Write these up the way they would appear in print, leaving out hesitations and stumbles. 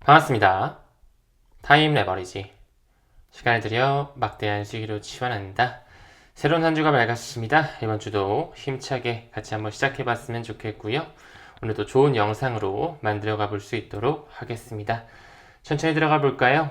반갑습니다. 타임 레버리지. 시간을 들여 막대한 수익으로 치환한다. 새로운 한 주가 밝았습니다. 이번 주도 힘차게 같이 한번 시작해봤으면 좋겠고요. 오늘도 좋은 영상으로 만들어가 볼 수 있도록 하겠습니다. 천천히 들어가 볼까요?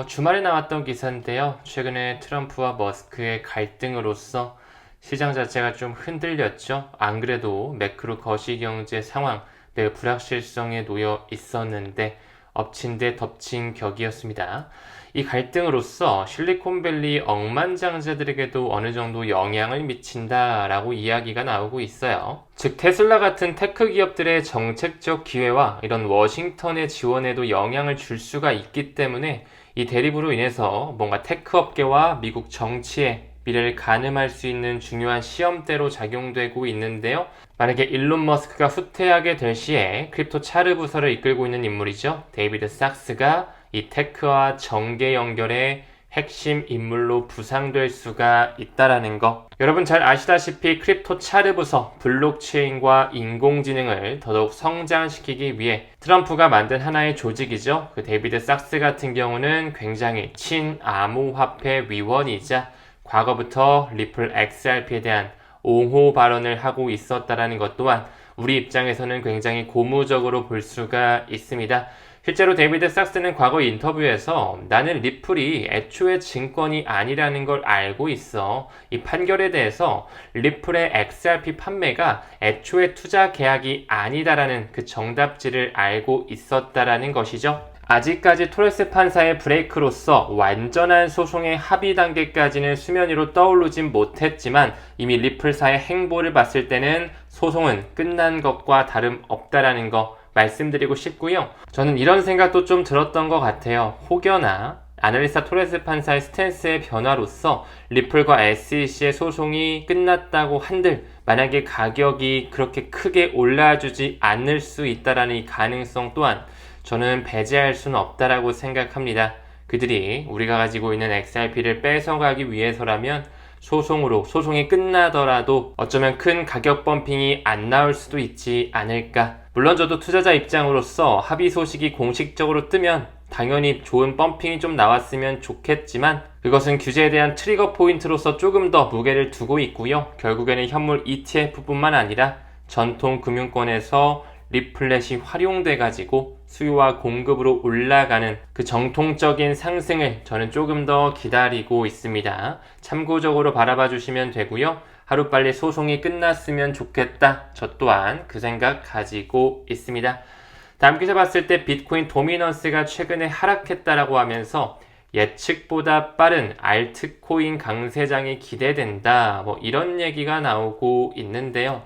주말에 나왔던 기사인데요. 최근에 트럼프와 머스크의 갈등으로서 시장 자체가 좀 흔들렸죠. 안 그래도 매크로 거시경제 상황 매우 불확실성에 놓여 있었는데 엎친 데 덮친 격이었습니다. 이 갈등으로서 실리콘밸리 억만장자들에게도 어느 정도 영향을 미친다라고 이야기가 나오고 있어요. 즉 테슬라 같은 테크 기업들의 정책적 기회와 이런 워싱턴의 지원에도 영향을 줄 수가 있기 때문에 이 대립으로 인해서 뭔가 테크 업계와 미국 정치에 미래를 가늠할 수 있는 중요한 시험대로 작용되고 있는데요. 만약에 일론 머스크가 후퇴하게 될 시에 크립토 차르 부서를 이끌고 있는 인물이죠. 데이비드 sak스가 이 테크와 정계 연결의 핵심 인물로 부상될 수가 있다라는 거. 여러분 잘 아시다시피 크립토 차르 부서, 블록체인과 인공지능을 더더욱 성장시키기 위해 트럼프가 만든 하나의 조직이죠. 그 데이비드 sak스 같은 경우는 굉장히 친암호화폐 위원이자 과거부터 리플 XRP에 대한 옹호 발언을 하고 있었다라는 것 또한 우리 입장에서는 굉장히 고무적으로 볼 수가 있습니다. 실제로 데이비드 sak스는 과거 인터뷰에서 나는 리플이 애초에 증권이 아니라는 걸 알고 있어. 이 판결에 대해서 리플의 XRP 판매가 애초에 투자 계약이 아니다라는 그 정답지를 알고 있었다라는 것이죠. 아직까지 토레스 판사의 브레이크로서 완전한 소송의 합의 단계까지는 수면 위로 떠오르진 못했지만 이미 리플사의 행보를 봤을 때는 소송은 끝난 것과 다름없다라는 거 말씀드리고 싶고요. 저는 이런 생각도 좀 들었던 것 같아요. 혹여나 아날리스타 토레스 판사의 스탠스의 변화로서 리플과 SEC의 소송이 끝났다고 한들 만약에 가격이 그렇게 크게 올라주지 않을 수 있다라는 이 가능성 또한 저는 배제할 수는 없다라고 생각합니다. 그들이 우리가 가지고 있는 XRP를 뺏어가기 위해서라면 소송이 끝나더라도 어쩌면 큰 가격 범핑이 안 나올 수도 있지 않을까. 물론 저도 투자자 입장으로서 합의 소식이 공식적으로 뜨면 당연히 좋은 범핑이 좀 나왔으면 좋겠지만 그것은 규제에 대한 트리거 포인트로서 조금 더 무게를 두고 있고요. 결국에는 현물 ETF뿐만 아니라 전통 금융권에서 리플렛이 활용돼가지고 수요와 공급으로 올라가는 그 정통적인 상승을 저는 조금 더 기다리고 있습니다. 참고적으로 바라봐 주시면 되고요. 하루빨리 소송이 끝났으면 좋겠다. 저 또한 그 생각 가지고 있습니다. 다음 기사 봤을 때 비트코인 도미넌스가 최근에 하락했다라고 하면서 예측보다 빠른 알트코인 강세장이 기대된다. 뭐 이런 얘기가 나오고 있는데요.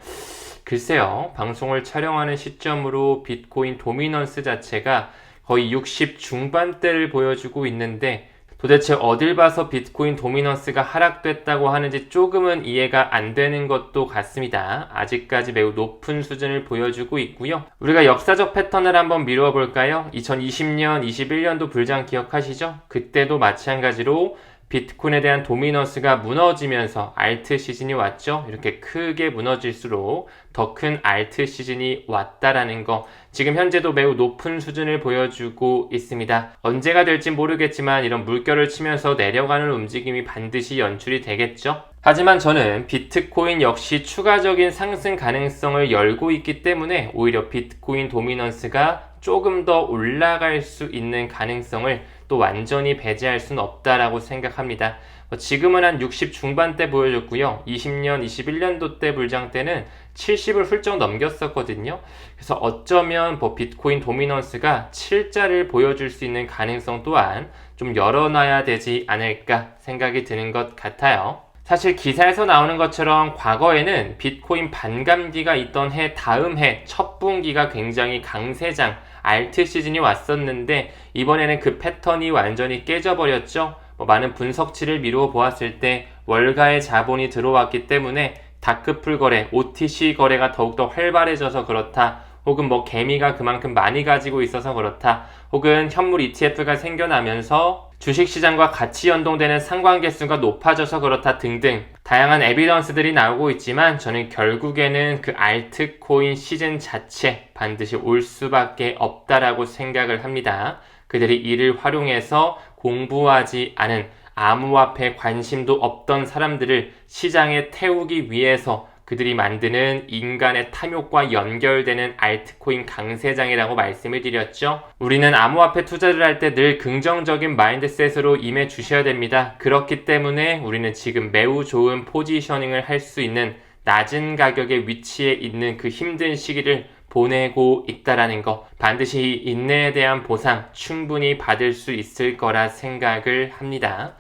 글쎄요, 방송을 촬영하는 시점으로 비트코인 도미넌스 자체가 거의 60 중반대를 보여주고 있는데 도대체 어딜 봐서 비트코인 도미넌스가 하락됐다고 하는지 조금은 이해가 안 되는 것도 같습니다. 아직까지 매우 높은 수준을 보여주고 있고요. 우리가 역사적 패턴을 한번 미루어 볼까요? 2020년, 21년도 불장 기억하시죠? 그때도 마찬가지로 비트코인에 대한 도미넌스가 무너지면서 알트 시즌이 왔죠. 이렇게 크게 무너질수록 더 큰 알트 시즌이 왔다라는 거. 지금 현재도 매우 높은 수준을 보여주고 있습니다. 언제가 될지 모르겠지만 이런 물결을 치면서 내려가는 움직임이 반드시 연출이 되겠죠. 하지만 저는 비트코인 역시 추가적인 상승 가능성을 열고 있기 때문에 오히려 비트코인 도미넌스가 조금 더 올라갈 수 있는 가능성을 또 완전히 배제할 수는 없다라고 생각합니다. 지금은 한 60 중반대 보여줬고요. 20년, 21년도 때 불장 때는 70을 훌쩍 넘겼었거든요. 그래서 어쩌면 비트코인 도미넌스가 7자를 보여줄 수 있는 가능성 또한 좀 열어놔야 되지 않을까 생각이 드는 것 같아요. 사실 기사에서 나오는 것처럼 과거에는 비트코인 반감기가 있던 해 다음 해 첫 분기가 굉장히 강세장, 알트 시즌이 왔었는데 이번에는 그 패턴이 완전히 깨져버렸죠. 많은 분석치를 미루어 보았을 때 월가의 자본이 들어왔기 때문에 다크풀 거래, OTC 거래가 더욱더 활발해져서 그렇다. 혹은 뭐 개미가 그만큼 많이 가지고 있어서 그렇다, 혹은 현물 ETF가 생겨나면서 주식시장과 같이 연동되는 상관계수가 높아져서 그렇다 등등 다양한 에비던스들이 나오고 있지만, 저는 결국에는 그 알트코인 시즌 자체 반드시 올 수밖에 없다라고 생각을 합니다. 그들이 이를 활용해서 공부하지 않은, 암호화폐에 관심도 없던 사람들을 시장에 태우기 위해서 그들이 만드는 인간의 탐욕과 연결되는 알트코인 강세장이라고 말씀을 드렸죠. 우리는 암호화폐 투자를 할 때 늘 긍정적인 마인드셋으로 임해 주셔야 됩니다. 그렇기 때문에 우리는 지금 매우 좋은 포지셔닝을 할 수 있는 낮은 가격의 위치에 있는 그 힘든 시기를 보내고 있다라는 거, 반드시 인내에 대한 보상 충분히 받을 수 있을 거라 생각을 합니다.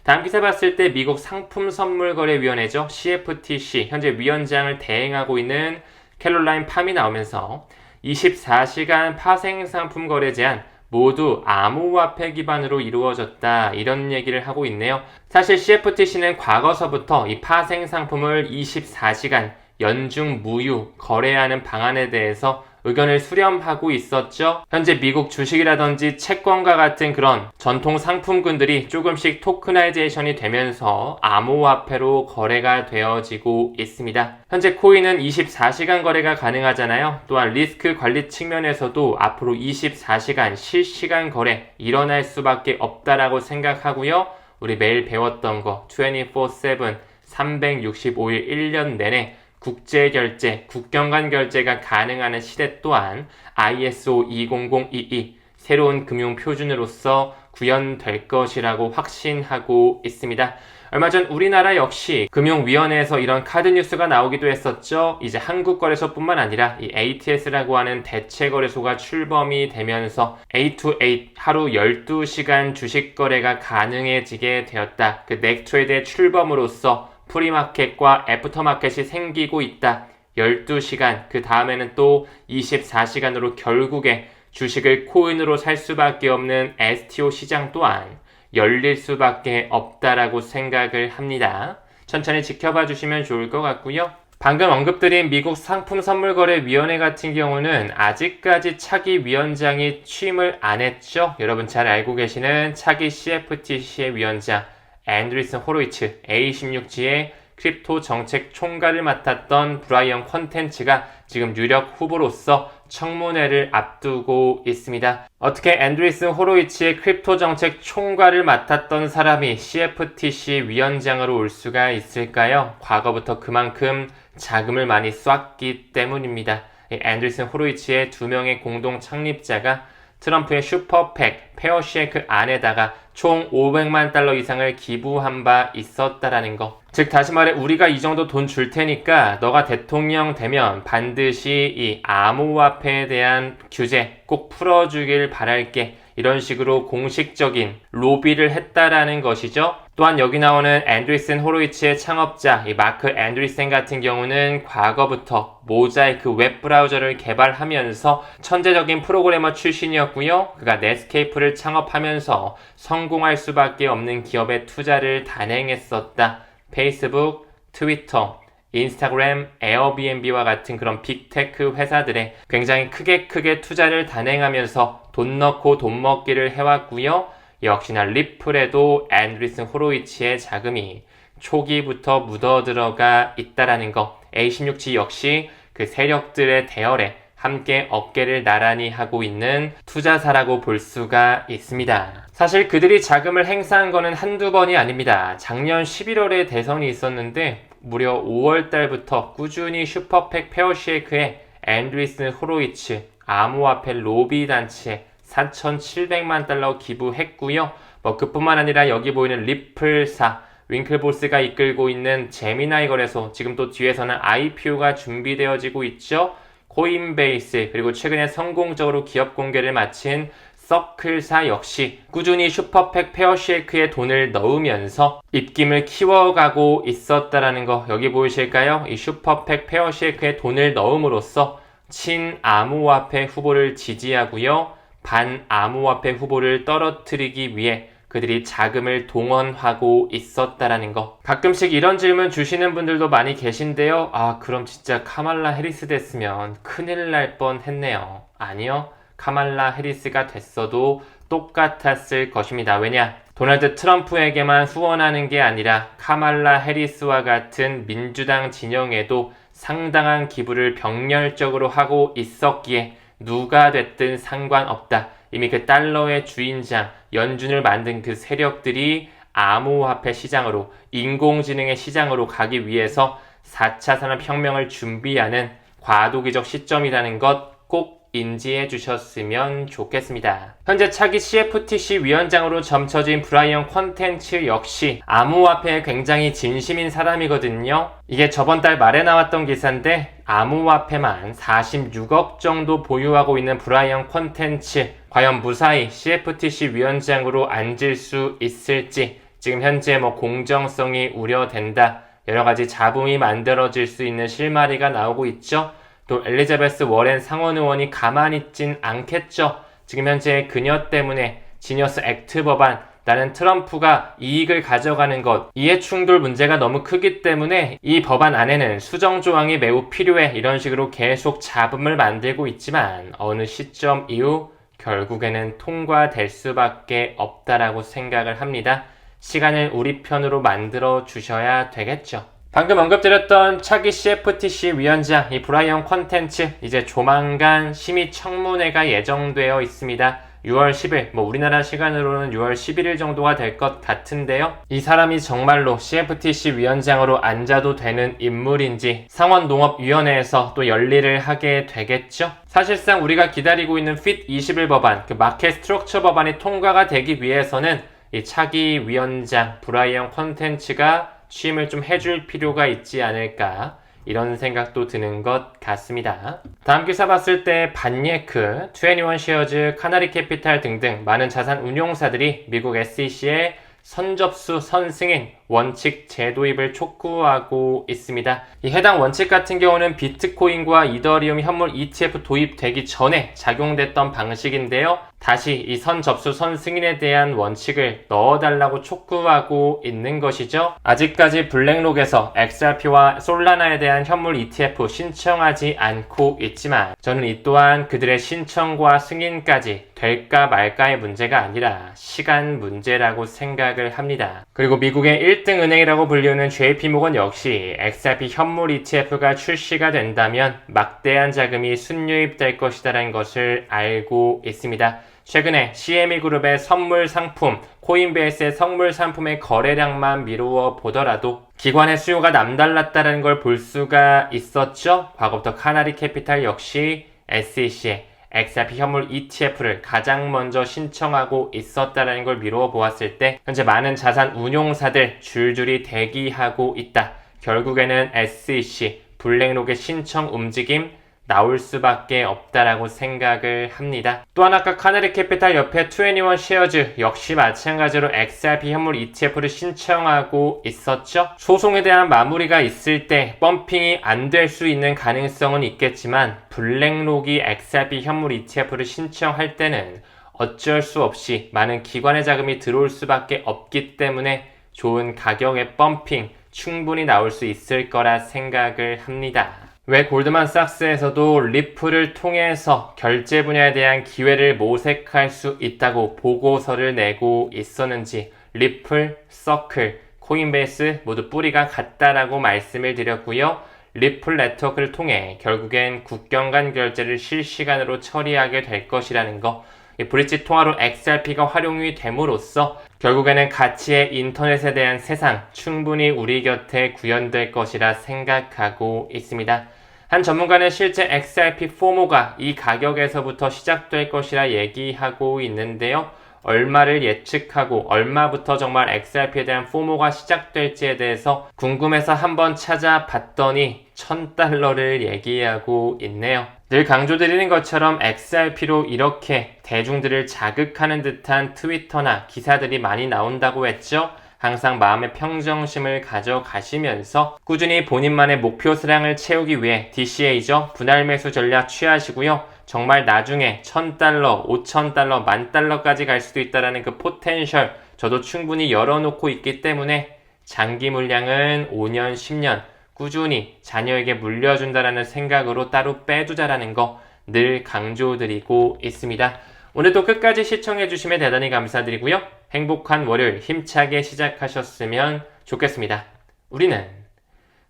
다음 기사 봤을 때 미국 상품선물거래위원회죠. CFTC 현재 위원장을 대행하고 있는 캐롤라인 팜이 나오면서 24시간 파생상품 거래 제한 모두 암호화폐 기반으로 이루어졌다, 이런 얘기를 하고 있네요. 사실 CFTC는 과거서부터 이 파생상품을 24시간 연중 무휴 거래하는 방안에 대해서 의견을 수렴하고 있었죠. 현재 미국 주식이라든지 채권과 같은 그런 전통 상품군들이 조금씩 토크나이제이션이 되면서 암호화폐로 거래가 되어지고 있습니다. 현재 코인은 24시간 거래가 가능하잖아요. 또한 리스크 관리 측면에서도 앞으로 24시간 실시간 거래 일어날 수밖에 없다라고 생각하고요. 우리 매일 배웠던 거 24/7 365일 1년 내내 국제결제, 국경 간 결제가 가능한 시대 또한 ISO 20022 새로운 금융표준으로서 구현될 것이라고 확신하고 있습니다. 얼마 전 우리나라 역시 금융위원회에서 이런 카드 뉴스가 나오기도 했었죠. 이제 한국거래소뿐만 아니라 이 ATS라고 하는 대체거래소가 출범이 되면서 A2A 하루 12시간 주식거래가 가능해지게 되었다. 그 넥트레이드의 출범으로써 프리마켓과 애프터마켓이 생기고 있다. 12시간, 그 다음에는 또 24시간으로 결국에 주식을 코인으로 살 수밖에 없는 STO 시장 또한 열릴 수밖에 없다라고 생각을 합니다. 천천히 지켜봐 주시면 좋을 것 같고요. 방금 언급드린 미국 상품선물거래위원회 같은 경우는 아직까지 차기 위원장이 취임을 안 했죠. 여러분 잘 알고 계시는 차기 CFTC의 위원장 앤드리슨 호로이츠, A16G의 크립토 정책 총괄을 맡았던 브라이언 콘텐츠가 지금 유력 후보로서 청문회를 앞두고 있습니다. 어떻게 앤드리슨 호로이츠의 크립토 정책 총괄을 맡았던 사람이 CFTC 위원장으로 올 수가 있을까요? 과거부터 그만큼 자금을 많이 쐈기 때문입니다. 앤드리슨 호로이츠의 두 명의 공동 창립자가 트럼프의 슈퍼팩 페어쉐이크 안에다가 총 500만 달러 이상을 기부한 바 있었다라는 거. 즉 다시 말해 우리가 이 정도 돈 줄 테니까 너가 대통령 되면 반드시 이 암호화폐에 대한 규제 꼭 풀어주길 바랄게, 이런 식으로 공식적인 로비를 했다라는 것이죠. 또한 여기 나오는 앤드리슨 호로이츠의 창업자 이 마크 앤드리슨 같은 경우는 과거부터 모자이크 웹브라우저를 개발하면서 천재적인 프로그래머 출신이었고요. 그가 넷스케이프를 창업하면서 성공할 수밖에 없는 기업에 투자를 단행했었다. 페이스북, 트위터, 인스타그램, 에어비앤비와 같은 그런 빅테크 회사들에 굉장히 크게 투자를 단행하면서 돈 넣고 돈 먹기를 해왔고요. 역시나 리플에도 앤드리슨 호로이츠의 자금이 초기부터 묻어들어가 있다라는 거. A16G 역시 그 세력들의 대열에 함께 어깨를 나란히 하고 있는 투자사라고 볼 수가 있습니다. 사실 그들이 자금을 행사한 거는 한두 번이 아닙니다. 작년 11월에 대선이 있었는데 무려 5월 달부터 꾸준히 슈퍼팩 페어쉐이크에 앤드리슨 호로이츠 암호화폐 로비 단체에 4,700만 달러 기부했고요. 그뿐만 아니라 여기 보이는 리플사, 윙클보스가 이끌고 있는 제미나이 거래소, 지금 또 뒤에서는 IPO가 준비되어지고 있죠. 코인베이스, 그리고 최근에 성공적으로 기업 공개를 마친 서클사 역시 꾸준히 슈퍼팩 페어쉐이크에 돈을 넣으면서 입김을 키워가고 있었다라는 거 여기 보이실까요? 이 슈퍼팩 페어쉐이크에 돈을 넣음으로써 친암호화폐 후보를 지지하고요. 반암호화폐 후보를 떨어뜨리기 위해 그들이 자금을 동원하고 있었다라는 거. 가끔씩 이런 질문 주시는 분들도 많이 계신데요. 아, 그럼 진짜 카말라 해리스 됐으면 큰일 날 뻔했네요. 아니요. 카말라 해리스가 됐어도 똑같았을 것입니다. 왜냐? 도널드 트럼프에게만 후원하는 게 아니라 카말라 해리스와 같은 민주당 진영에도 상당한 기부를 병렬적으로 하고 있었기에 누가 됐든 상관없다. 이미 그 달러의 주인장, 연준을 만든 그 세력들이 암호화폐 시장으로, 인공지능의 시장으로 가기 위해서 4차 산업혁명을 준비하는 과도기적 시점이라는 것 꼭 인지해 주셨으면 좋겠습니다. 현재 차기 CFTC 위원장으로 점쳐진 브라이언 콘텐츠 역시 암호화폐에 굉장히 진심인 사람이거든요. 이게 저번 달 말에 나왔던 기사인데 암호화폐만 46억 정도 보유하고 있는 브라이언 콘텐츠 과연 무사히 CFTC 위원장으로 앉을 수 있을지 지금 현재 공정성이 우려된다. 여러가지 잡음이 만들어질 수 있는 실마리가 나오고 있죠. 또 엘리자베스 워렌 상원 의원이 가만히 있진 않겠죠. 지금 현재 그녀 때문에 지니어스 액트 법안, 나는 트럼프가 이익을 가져가는 것, 이해충돌 문제가 너무 크기 때문에 이 법안 안에는 수정 조항이 매우 필요해, 이런 식으로 계속 잡음을 만들고 있지만 어느 시점 이후 결국에는 통과될 수밖에 없다라고 생각을 합니다. 시간을 우리 편으로 만들어 주셔야 되겠죠. 방금 언급드렸던 차기 CFTC 위원장 이 브라이언 콘텐츠 이제 조만간 심의 청문회가 예정되어 있습니다. 6월 10일, 우리나라 시간으로는 6월 11일 정도가 될 것 같은데요. 이 사람이 정말로 CFTC 위원장으로 앉아도 되는 인물인지 상원농업위원회에서 또 열일을 하게 되겠죠. 사실상 우리가 기다리고 있는 Fit 21 법안, 그 마켓 스트럭처 법안이 통과가 되기 위해서는 이 차기 위원장 브라이언 콘텐츠가 취임을 좀 해줄 필요가 있지 않을까, 이런 생각도 드는 것 같습니다. 다음 기사 봤을 때 반예크, 21 쉐어즈, 카나리 캐피탈 등등 많은 자산 운용사들이 미국 SEC의 선접수 선승인 원칙 재도입을 촉구하고 있습니다. 이 해당 원칙 같은 경우는 비트코인과 이더리움 현물 ETF 도입되기 전에 작용됐던 방식인데요. 다시 이 선접수 선승인에 대한 원칙을 넣어달라고 촉구하고 있는 것이죠. 아직까지 블랙록에서 XRP와 솔라나에 대한 현물 ETF 신청하지 않고 있지만 저는 이 또한 그들의 신청과 승인까지 될까 말까의 문제가 아니라 시간 문제라고 생각을 합니다. 그리고 미국의 1등 은행이라고 불리우는 JP모건 역시 XRP 현물 ETF가 출시가 된다면 막대한 자금이 순유입될 것이라는 것을 알고 있습니다. 최근에 CME 그룹의 선물 상품, 코인베이스의 선물 상품의 거래량만 미루어 보더라도 기관의 수요가 남달랐다는 걸 볼 수가 있었죠. 과거부터 카나리 캐피탈 역시 SEC의 XRP 현물 ETF를 가장 먼저 신청하고 있었다는 걸 미루어 보았을 때 현재 많은 자산 운용사들 줄줄이 대기하고 있다. 결국에는 SEC, 블랙록의 신청 움직임 나올 수밖에 없다라고 생각을 합니다. 또한 아까 카나리 캐피탈 옆에 21 쉐어즈 역시 마찬가지로 XRP 현물 ETF를 신청하고 있었죠. 소송에 대한 마무리가 있을 때 펌핑이 안 될 수 있는 가능성은 있겠지만 블랙록이 XRP 현물 ETF를 신청할 때는 어쩔 수 없이 많은 기관의 자금이 들어올 수밖에 없기 때문에 좋은 가격의 펌핑 충분히 나올 수 있을 거라 생각을 합니다. 왜 골드만삭스에서도 리플을 통해서 결제 분야에 대한 기회를 모색할 수 있다고 보고서를 내고 있었는지, 리플, 서클, 코인베이스 모두 뿌리가 같다라고 말씀을 드렸고요. 리플 네트워크를 통해 결국엔 국경 간 결제를 실시간으로 처리하게 될 것이라는 거, 브릿지 통화로 XRP가 활용이 됨으로써 결국에는 가치의 인터넷에 대한 세상 충분히 우리 곁에 구현될 것이라 생각하고 있습니다. 한 전문가는 실제 XRP 포모가 이 가격에서부터 시작될 것이라 얘기하고 있는데요. 얼마를 예측하고 얼마부터 정말 XRP에 대한 포모가 시작될지에 대해서 궁금해서 한번 찾아봤더니 $1,000를 얘기하고 있네요. 늘 강조드리는 것처럼 XRP로 이렇게 대중들을 자극하는 듯한 트위터나 기사들이 많이 나온다고 했죠. 항상 마음의 평정심을 가져가시면서 꾸준히 본인만의 목표 수량을 채우기 위해 DCA죠. 분할 매수 전략 취하시고요. 정말 나중에 $1,000, $5,000, $10,000까지 갈 수도 있다는 그 포텐셜 저도 충분히 열어놓고 있기 때문에 장기 물량은 5년, 10년 꾸준히 자녀에게 물려준다라는 생각으로 따로 빼두자라는 거 늘 강조드리고 있습니다. 오늘도 끝까지 시청해주시면 대단히 감사드리고요. 행복한 월요일 힘차게 시작하셨으면 좋겠습니다. 우리는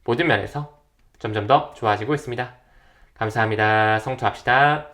모든 면에서 점점 더 좋아지고 있습니다. 감사합니다. 성투합시다.